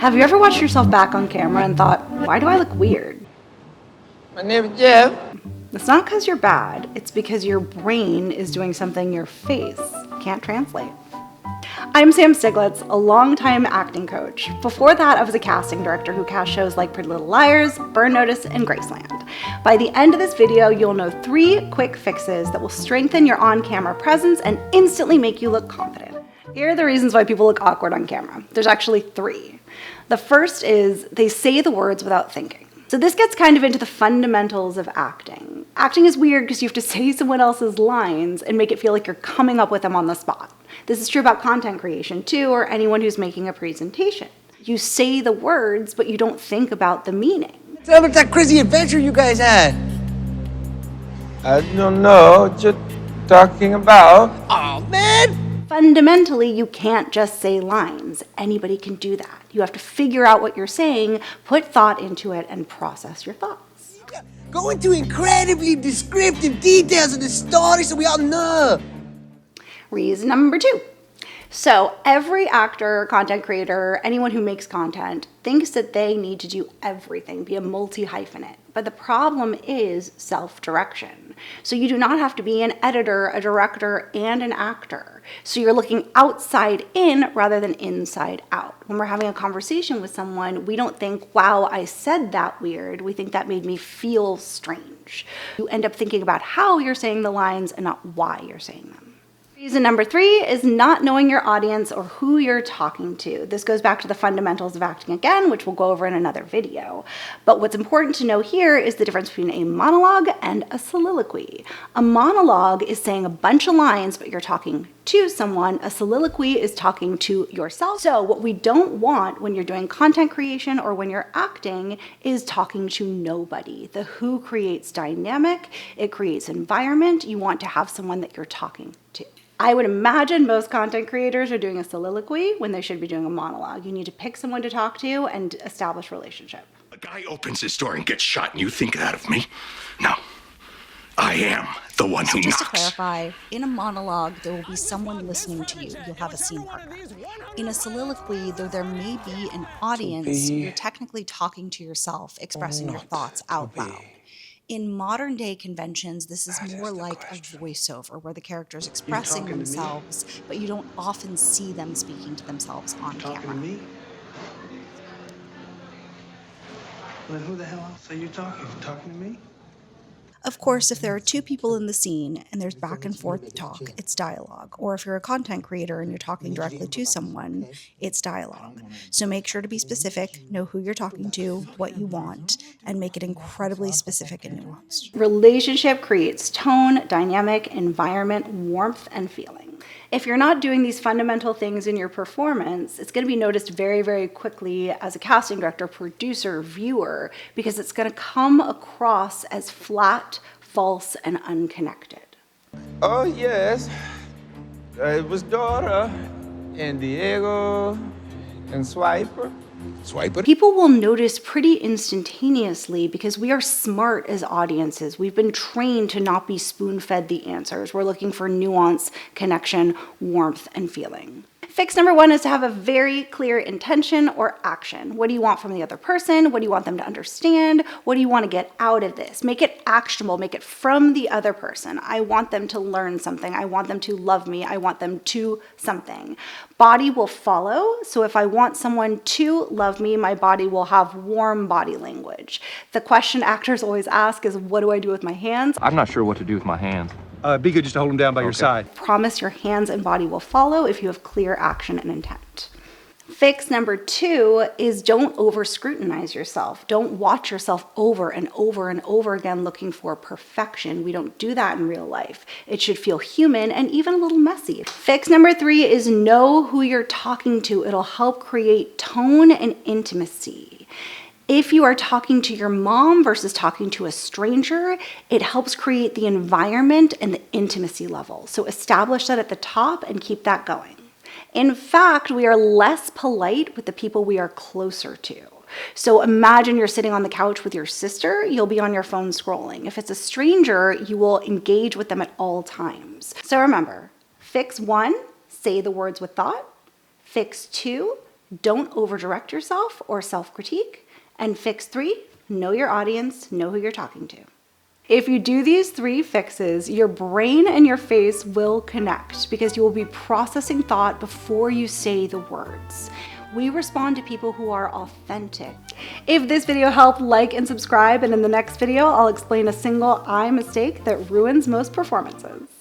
Have you ever watched yourself back on camera and thought, why do I look weird? My name is Jeff. It's not because you're bad, it's because your brain is doing something your face can't translate. I'm Sam Stiglitz, a longtime acting coach. Before that, I was a casting director who cast shows like Pretty Little Liars, Burn Notice, and Graceland. By the end of this video, you'll know 3 quick fixes that will strengthen your on-camera presence and instantly make you look confident. Here are the reasons why people look awkward on camera. There's actually 3. The first is they say the words without thinking. So this gets kind of into the fundamentals of acting. Acting is weird because you have to say someone else's lines and make it feel like you're coming up with them on the spot. This is true about content creation too, or anyone who's making a presentation. You say the words, but you don't think about the meaning. Tell me about that crazy adventure you guys had. I don't know what you're talking about. Oh, man. Fundamentally, you can't just say lines. Anybody can do that. You have to figure out what you're saying, put thought into it, and process your thoughts. Go into incredibly descriptive details of the story so we all know. Reason number 2. So every actor, content creator, anyone who makes content thinks that they need to do everything, be a multi-hyphenate. But the problem is self-direction. So you do not have to be an editor, a director, and an actor. So you're looking outside in rather than inside out. When we're having a conversation with someone, we don't think, wow, I said that weird. We think that made me feel strange. You end up thinking about how you're saying the lines and not why you're saying them. Reason number 3 is not knowing your audience or who you're talking to. This goes back to the fundamentals of acting again, which we'll go over in another video. But what's important to know here is the difference between a monologue and a soliloquy. A monologue is saying a bunch of lines, but you're talking to someone. A soliloquy is talking to yourself. So what we don't want when you're doing content creation or when you're acting is talking to nobody. The who creates dynamic, it creates environment. You want to have someone that you're talking to. I would imagine most content creators are doing a soliloquy when they should be doing a monologue. You need to pick someone to talk to and establish relationship. A guy opens his door and gets shot and you think that of me? No. I am the one who Just knocks. to clarify, in a monologue, there will be someone listening to you. You'll have a scene partner. In a soliloquy, though there may be an audience, you're technically talking to yourself, expressing your thoughts out loud. In modern day conventions, this is more like a voiceover where the character is expressing themselves, but you don't often see them speaking to themselves on camera. To me? Well, then who the hell else are you talking to? Talking to me? Of course, if there are 2 people in the scene and there's back and forth talk, it's dialogue. Or if you're a content creator and you're talking directly to someone, it's dialogue. So make sure to be specific, know who you're talking to, what you want, and make it incredibly specific and nuanced. Relationship creates tone, dynamic, environment, warmth, and feeling. If you're not doing these fundamental things in your performance, it's going to be noticed very, very quickly as a casting director, producer, viewer, because it's going to come across as flat, false, and unconnected. Oh, yes. It was Dora and Diego and Swiper. Swipe it. People will notice pretty instantaneously because we are smart as audiences. We've been trained to not be spoon-fed the answers. We're looking for nuance, connection, warmth, and feeling. Fix number 1 is to have a very clear intention or action. What do you want from the other person? What do you want them to understand? What do you want to get out of this? Make it actionable. Make it from the other person. I want them to learn something. I want them to love me. I want them to something. Body will follow. So if I want someone to love me, my body will have warm body language. The question actors always ask is, what do I do with my hands? I'm not sure what to do with my hands. Be good just to hold them down by your side. Promise your hands and body will follow if you have clear action and intent. Fix number 2 is don't over scrutinize yourself. Don't watch yourself over and over and over again looking for perfection. We don't do that in real life. It should feel human and even a little messy. Fix number 3 is know who you're talking to. It'll help create tone and intimacy. If you are talking to your mom versus talking to a stranger, it helps create the environment and the intimacy level. So establish that at the top and keep that going. In fact, we are less polite with the people we are closer to. So imagine you're sitting on the couch with your sister, you'll be on your phone scrolling. If it's a stranger, you will engage with them at all times. So remember, fix 1, say the words with thought. Fix 2, don't overdirect yourself or self-critique. And fix 3, know your audience, know who you're talking to. If you do these 3 fixes, your brain and your face will connect because you will be processing thought before you say the words. We respond to people who are authentic. If this video helped, like and subscribe, and in the next video, I'll explain a single eye mistake that ruins most performances.